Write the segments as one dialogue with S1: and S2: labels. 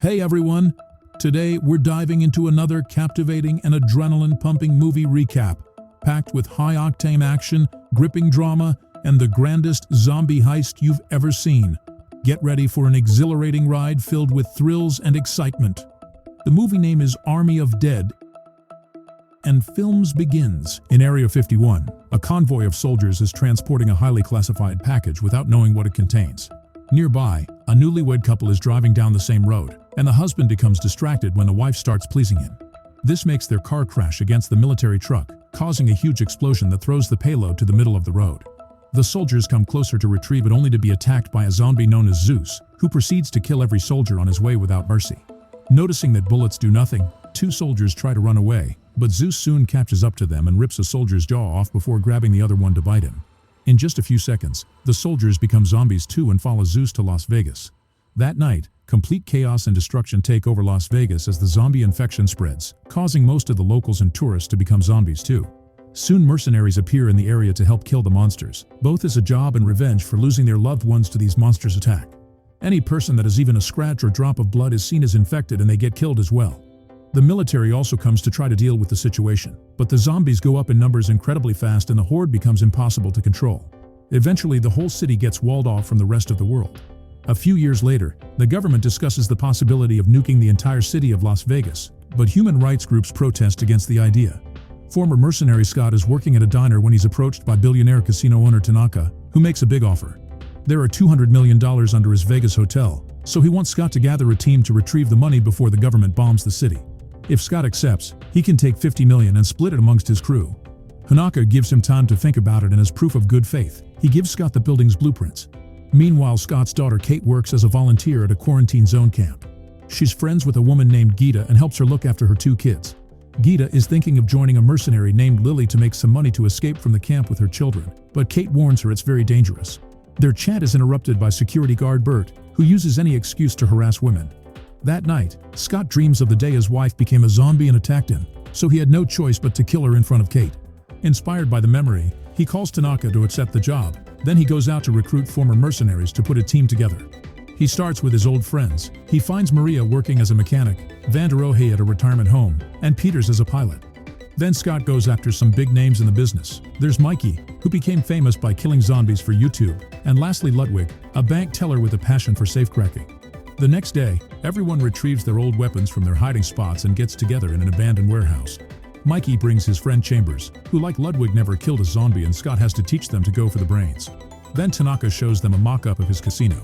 S1: Hey everyone! Today we're diving into another captivating and adrenaline-pumping movie recap, packed with high-octane action, gripping drama, and the grandest zombie heist you've ever seen. Get ready for an exhilarating ride filled with thrills and excitement. The movie name is Army of Dead, and films begins. In Area 51, a convoy of soldiers is transporting a highly classified package without knowing what it contains. Nearby, a newlywed couple is driving down the same road, and the husband becomes distracted when the wife starts pleasing him. This makes their car crash against the military truck, causing a huge explosion that throws the payload to the middle of the road. The soldiers come closer to retrieve it only to be attacked by a zombie known as Zeus, who proceeds to kill every soldier on his way without mercy. Noticing that bullets do nothing, two soldiers try to run away, but Zeus soon catches up to them and rips a soldier's jaw off before grabbing the other one to bite him. In just a few seconds, the soldiers become zombies too and follow Zeus to Las Vegas. That night, complete chaos and destruction take over Las Vegas as the zombie infection spreads, causing most of the locals and tourists to become zombies too. Soon mercenaries appear in the area to help kill the monsters, both as a job and revenge for losing their loved ones to these monsters' attack. Any person that has even a scratch or drop of blood is seen as infected and they get killed as well. The military also comes to try to deal with the situation, but the zombies go up in numbers incredibly fast and the horde becomes impossible to control. Eventually, the whole city gets walled off from the rest of the world. A few years later, the government discusses the possibility of nuking the entire city of Las Vegas, but human rights groups protest against the idea. Former mercenary Scott is working at a diner when he's approached by billionaire casino owner Tanaka, who makes a big offer. There are $200 million under his Vegas hotel, so he wants Scott to gather a team to retrieve the money before the government bombs the city. If Scott accepts, he can take $50 million and split it amongst his crew. Tanaka gives him time to think about it, and as proof of good faith, he gives Scott the building's blueprints. Meanwhile, Scott's daughter Kate works as a volunteer at a quarantine zone camp. She's friends with a woman named Gita and helps her look after her two kids. Gita is thinking of joining a mercenary named Lily to make some money to escape from the camp with her children, but Kate warns her it's very dangerous. Their chat is interrupted by security guard Bert, who uses any excuse to harass women. That night, Scott dreams of the day his wife became a zombie and attacked him, so he had no choice but to kill her in front of Kate. Inspired by the memory, he calls Tanaka to accept the job. Then he goes out to recruit former mercenaries to put a team together. He starts with his old friends. He finds Maria working as a mechanic, Vanderohe at a retirement home, and Peters as a pilot. Then Scott goes after some big names in the business. There's Mikey, who became famous by killing zombies for YouTube, and lastly Ludwig, a bank teller with a passion for safecracking. The next day, everyone retrieves their old weapons from their hiding spots and gets together in an abandoned warehouse. Mikey brings his friend Chambers, who like Ludwig never killed a zombie, and Scott has to teach them to go for the brains. Then Tanaka shows them a mock-up of his casino.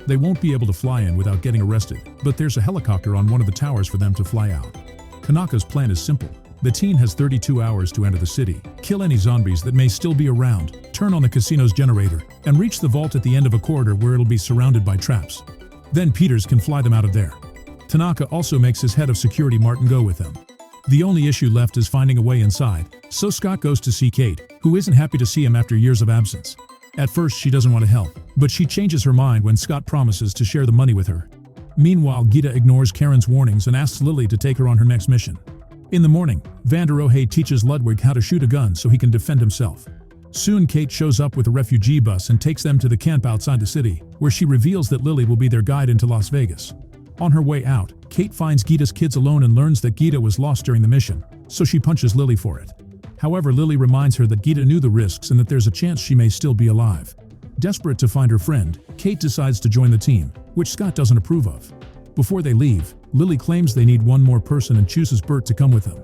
S1: They won't be able to fly in without getting arrested, but there's a helicopter on one of the towers for them to fly out. Tanaka's plan is simple. The team has 32 hours to enter the city, kill any zombies that may still be around, turn on the casino's generator, and reach the vault at the end of a corridor where it'll be surrounded by traps. Then Peters can fly them out of there. Tanaka also makes his head of security Martin go with them. The only issue left is finding a way inside, so Scott goes to see Kate, who isn't happy to see him after years of absence. At first she doesn't want to help, but she changes her mind when Scott promises to share the money with her. Meanwhile, Gita ignores Karen's warnings and asks Lily to take her on her next mission. In the morning, Vanderohe teaches Ludwig how to shoot a gun so he can defend himself. Soon Kate shows up with a refugee bus and takes them to the camp outside the city, where she reveals that Lily will be their guide into Las Vegas. On her way out, Kate finds Gita's kids alone and learns that Gita was lost during the mission, so she punches Lily for it. However, Lily reminds her that Gita knew the risks and that there's a chance she may still be alive. Desperate to find her friend, Kate decides to join the team, which Scott doesn't approve of. Before they leave, Lily claims they need one more person and chooses Bert to come with them.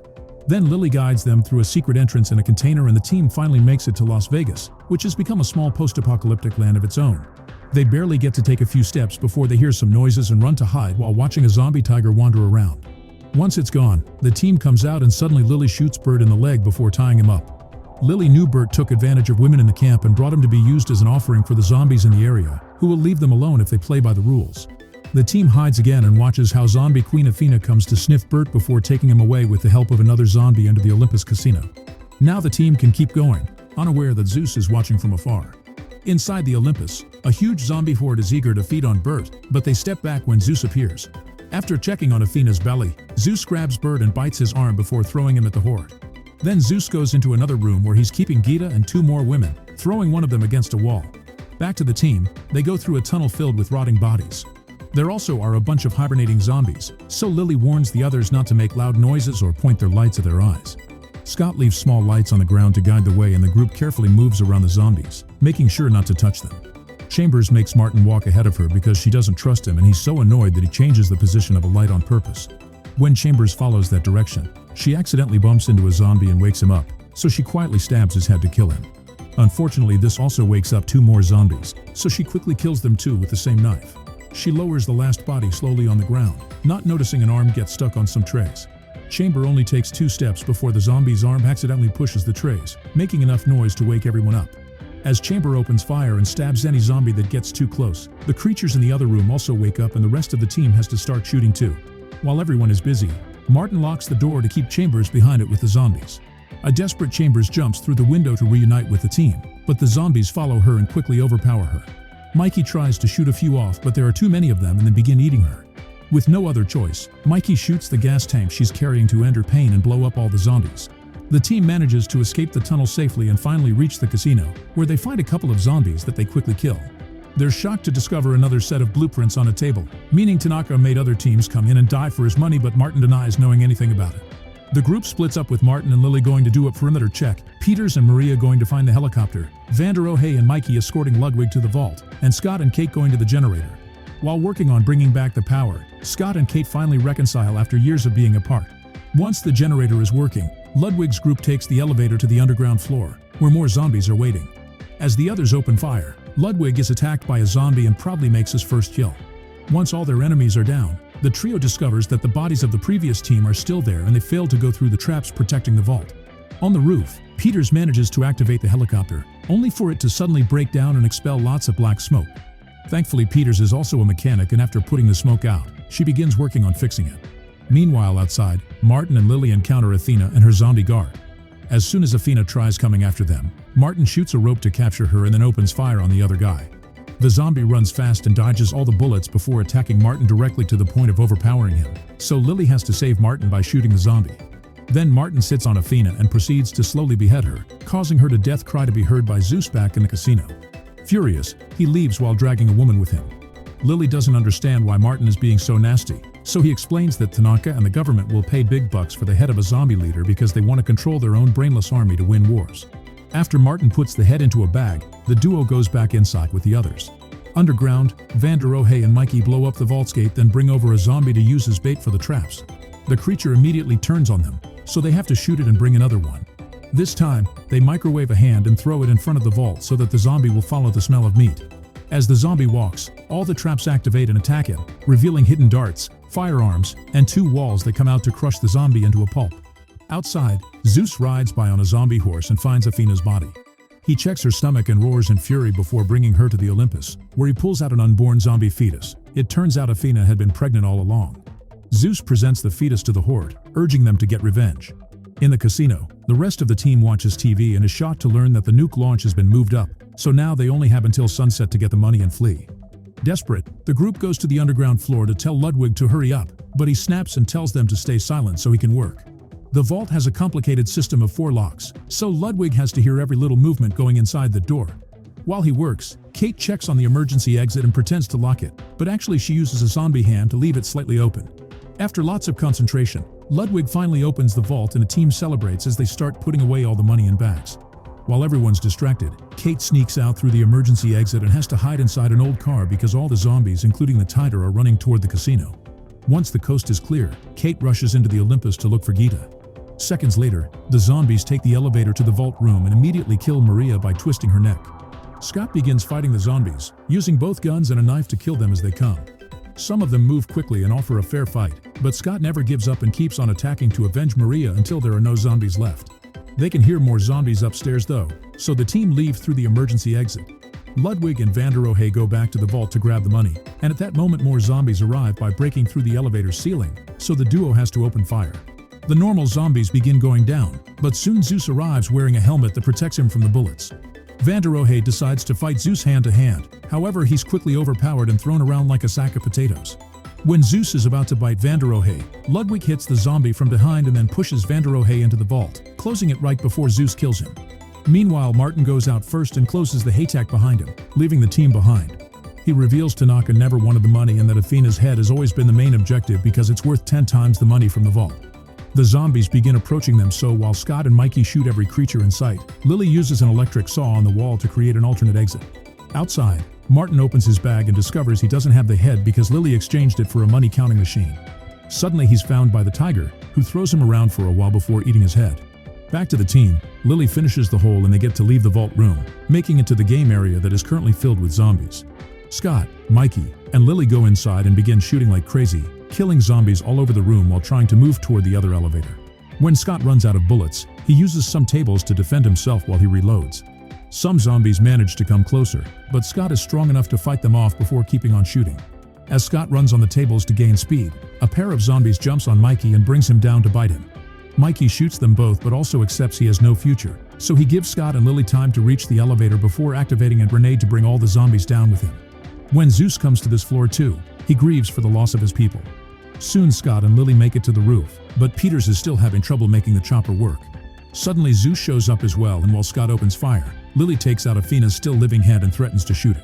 S1: Then Lily guides them through a secret entrance in a container, and the team finally makes it to Las Vegas, which has become a small post-apocalyptic land of its own. They barely get to take a few steps before they hear some noises and run to hide while watching a zombie tiger wander around. Once it's gone, the team comes out and suddenly Lily shoots Bert in the leg before tying him up. Lily knew Bert took advantage of women in the camp and brought him to be used as an offering for the zombies in the area, who will leave them alone if they play by the rules. The team hides again and watches how zombie Queen Athena comes to sniff Bert before taking him away with the help of another zombie under the Olympus casino. Now the team can keep going, unaware that Zeus is watching from afar. Inside the Olympus, a huge zombie horde is eager to feed on Bert, but they step back when Zeus appears. After checking on Athena's belly, Zeus grabs Bert and bites his arm before throwing him at the horde. Then Zeus goes into another room where he's keeping Gita and two more women, throwing one of them against a wall. Back to the team, they go through a tunnel filled with rotting bodies. There also are a bunch of hibernating zombies, so Lily warns the others not to make loud noises or point their lights at their eyes. Scott leaves small lights on the ground to guide the way, and the group carefully moves around the zombies, making sure not to touch them. Chambers makes Martin walk ahead of her because she doesn't trust him, and he's so annoyed that he changes the position of a light on purpose. When Chambers follows that direction, she accidentally bumps into a zombie and wakes him up, so she quietly stabs his head to kill him. Unfortunately, this also wakes up 2 more zombies, so she quickly kills them too with the same knife. She lowers the last body slowly on the ground, not noticing an arm gets stuck on some trays. Chamber only takes 2 steps before the zombie's arm accidentally pushes the trays, making enough noise to wake everyone up. As Chamber opens fire and stabs any zombie that gets too close, the creatures in the other room also wake up, and the rest of the team has to start shooting too. While everyone is busy, Martin locks the door to keep Chambers behind it with the zombies. A desperate Chambers jumps through the window to reunite with the team, but the zombies follow her and quickly overpower her. Mikey tries to shoot a few off, but there are too many of them and they begin eating her. With no other choice, Mikey shoots the gas tank she's carrying to end her pain and blow up all the zombies. The team manages to escape the tunnel safely and finally reach the casino, where they find a couple of zombies that they quickly kill. They're shocked to discover another set of blueprints on a table, meaning Tanaka made other teams come in and die for his money, but Martin denies knowing anything about it. The group splits up with Martin and Lily going to do a perimeter check, Peters and Maria going to find the helicopter, Vanderohe and Mikey escorting Ludwig to the vault, and Scott and Kate going to the generator. While working on bringing back the power, Scott and Kate finally reconcile after years of being apart. Once the generator is working, Ludwig's group takes the elevator to the underground floor, where more zombies are waiting. As the others open fire, Ludwig is attacked by a zombie and probably makes his first kill. Once all their enemies are down, the trio discovers that the bodies of the previous team are still there and they failed to go through the traps protecting the vault. On the roof, Peters manages to activate the helicopter, only for it to suddenly break down and expel lots of black smoke. Thankfully, Peters is also a mechanic, and after putting the smoke out, she begins working on fixing it. Meanwhile, outside, Martin and Lily encounter Athena and her zombie guard. As soon as Athena tries coming after them, Martin shoots a rope to capture her and then opens fire on the other guy. The zombie runs fast and dodges all the bullets before attacking Martin directly to the point of overpowering him, so Lily has to save Martin by shooting the zombie. Then Martin sits on Athena and proceeds to slowly behead her, causing her to death cry to be heard by Zeus back in the casino. Furious, he leaves while dragging a woman with him. Lily doesn't understand why Martin is being so nasty, so he explains that Tanaka and the government will pay big bucks for the head of a zombie leader because they want to control their own brainless army to win wars. After Martin puts the head into a bag, the duo goes back inside with the others. Underground, Vanderohe and Mikey blow up the vault's gate, then bring over a zombie to use as bait for the traps. The creature immediately turns on them, so they have to shoot it and bring another one. This time, they microwave a hand and throw it in front of the vault so that the zombie will follow the smell of meat. As the zombie walks, all the traps activate and attack him, revealing hidden darts, firearms, and 2 walls that come out to crush the zombie into a pulp. Outside, Zeus rides by on a zombie horse and finds Athena's body. He checks her stomach and roars in fury before bringing her to the Olympus, where he pulls out an unborn zombie fetus. It turns out Athena had been pregnant all along. Zeus presents the fetus to the horde, urging them to get revenge. In the casino, the rest of the team watches TV and is shocked to learn that the nuke launch has been moved up, so now they only have until sunset to get the money and flee. Desperate, the group goes to the underground floor to tell Ludwig to hurry up, but he snaps and tells them to stay silent so he can work. The vault has a complicated system of 4 locks, so Ludwig has to hear every little movement going inside the door. While he works, Kate checks on the emergency exit and pretends to lock it, but actually she uses a zombie hand to leave it slightly open. After lots of concentration, Ludwig finally opens the vault and a team celebrates as they start putting away all the money in bags. While everyone's distracted, Kate sneaks out through the emergency exit and has to hide inside an old car because all the zombies, including the Tiger, are running toward the casino. Once the coast is clear, Kate rushes into the Olympus to look for Gita. Seconds later, the zombies take the elevator to the vault room and immediately kill Maria by twisting her neck. Scott begins fighting the zombies, using both guns and a knife to kill them as they come. Some of them move quickly and offer a fair fight, but Scott never gives up and keeps on attacking to avenge Maria until there are no zombies left. They can hear more zombies upstairs though, so the team leave through the emergency exit. Ludwig and Vanderohe go back to the vault to grab the money, and at that moment more zombies arrive by breaking through the elevator ceiling, so the duo has to open fire. The normal zombies begin going down, but soon Zeus arrives wearing a helmet that protects him from the bullets. Vanderohe decides to fight Zeus hand to hand, however he's quickly overpowered and thrown around like a sack of potatoes. When Zeus is about to bite Vanderohe, Ludwig hits the zombie from behind and then pushes Vanderohe into the vault, closing it right before Zeus kills him. Meanwhile, Martin goes out first and closes the haystack behind him, leaving the team behind. He reveals Tanaka never wanted the money and that Athena's head has always been the main objective because it's worth 10 times the money from the vault. The zombies begin approaching them, so while Scott and Mikey shoot every creature in sight, Lily uses an electric saw on the wall to create an alternate exit. Outside, Martin opens his bag and discovers he doesn't have the head because Lily exchanged it for a money-counting machine. Suddenly he's found by the tiger, who throws him around for a while before eating his head. Back to the team, Lily finishes the hole and they get to leave the vault room, making it to the game area that is currently filled with zombies. Scott, Mikey, and Lily go inside and begin shooting like crazy, killing zombies all over the room while trying to move toward the other elevator. When Scott runs out of bullets, he uses some tables to defend himself while he reloads. Some zombies manage to come closer, but Scott is strong enough to fight them off before keeping on shooting. As Scott runs on the tables to gain speed, a pair of zombies jumps on Mikey and brings him down to bite him. Mikey shoots them both but also accepts he has no future, so he gives Scott and Lily time to reach the elevator before activating a grenade to bring all the zombies down with him. When Zeus comes to this floor too, he grieves for the loss of his people. Soon Scott and Lily make it to the roof, but Peters is still having trouble making the chopper work. Suddenly Zeus shows up as well, and while Scott opens fire, Lily takes out Athena's still living head and threatens to shoot it.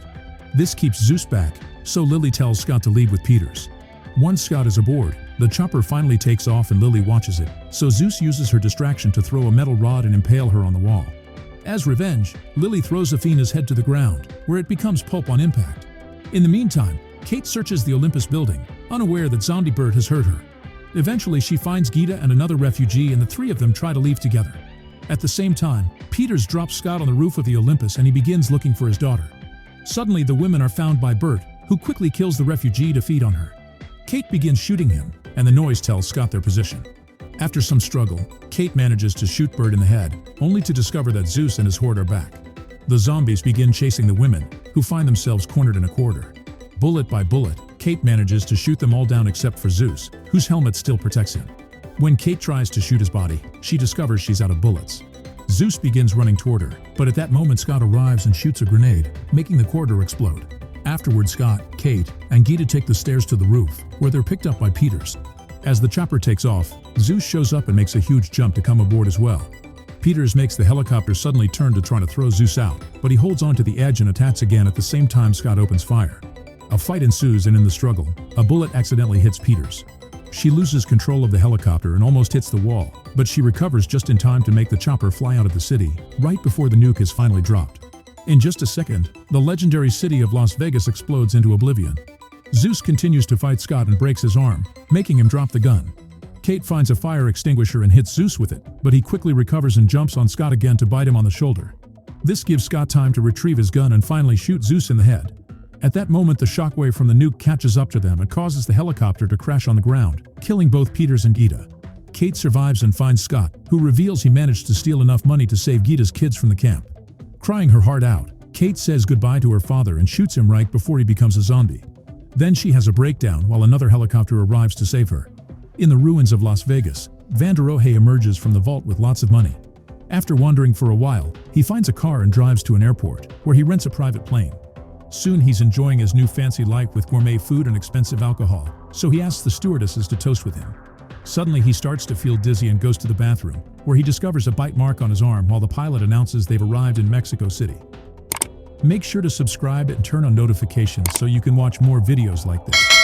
S1: This keeps Zeus back, so Lily tells Scott to lead with Peters. Once Scott is aboard, the chopper finally takes off and Lily watches it, so Zeus uses her distraction to throw a metal rod and impale her on the wall. As revenge, Lily throws Athena's head to the ground, where it becomes pulp on impact. In the meantime, Kate searches the Olympus building, unaware that Zombie Bird has hurt her. Eventually she finds Gita and another refugee, and the three of them try to leave together. At the same time, Peters drops Scott on the roof of the Olympus and he begins looking for his daughter. Suddenly the women are found by Bert, who quickly kills the refugee to feed on her. Kate begins shooting him, and the noise tells Scott their position. After some struggle, Kate manages to shoot Bert in the head, only to discover that Zeus and his horde are back. The zombies begin chasing the women, who find themselves cornered in a corridor. Bullet by bullet, Kate manages to shoot them all down except for Zeus, whose helmet still protects him. When Kate tries to shoot his body, she discovers she's out of bullets. Zeus begins running toward her, but at that moment Scott arrives and shoots a grenade, making the corridor explode. Afterward, Scott, Kate, and Gita take the stairs to the roof, where they're picked up by Peters. As the chopper takes off, Zeus shows up and makes a huge jump to come aboard as well. Peters makes the helicopter suddenly turn to try to throw Zeus out, but he holds on to the edge and attacks again at the same time Scott opens fire. A fight ensues, and in the struggle, a bullet accidentally hits Peters. She loses control of the helicopter and almost hits the wall, but she recovers just in time to make the chopper fly out of the city, right before the nuke is finally dropped. In just a second, the legendary city of Las Vegas explodes into oblivion. Zeus continues to fight Scott and breaks his arm, making him drop the gun. Kate finds a fire extinguisher and hits Zeus with it, but he quickly recovers and jumps on Scott again to bite him on the shoulder. This gives Scott time to retrieve his gun and finally shoot Zeus in the head. At that moment, the shockwave from the nuke catches up to them and causes the helicopter to crash on the ground, killing both Peters and Gita. Kate survives and finds Scott, who reveals he managed to steal enough money to save Gita's kids from the camp. Crying her heart out, Kate says goodbye to her father and shoots him right before he becomes a zombie. Then she has a breakdown while another helicopter arrives to save her. In the ruins of Las Vegas, Vanderohe emerges from the vault with lots of money. After wandering for a while, he finds a car and drives to an airport, where he rents a private plane. Soon he's enjoying his new fancy life with gourmet food and expensive alcohol, so he asks the stewardesses to toast with him. Suddenly he starts to feel dizzy and goes to the bathroom, where he discovers a bite mark on his arm while the pilot announces they've arrived in Mexico City. Make sure to subscribe and turn on notifications so you can watch more videos like this.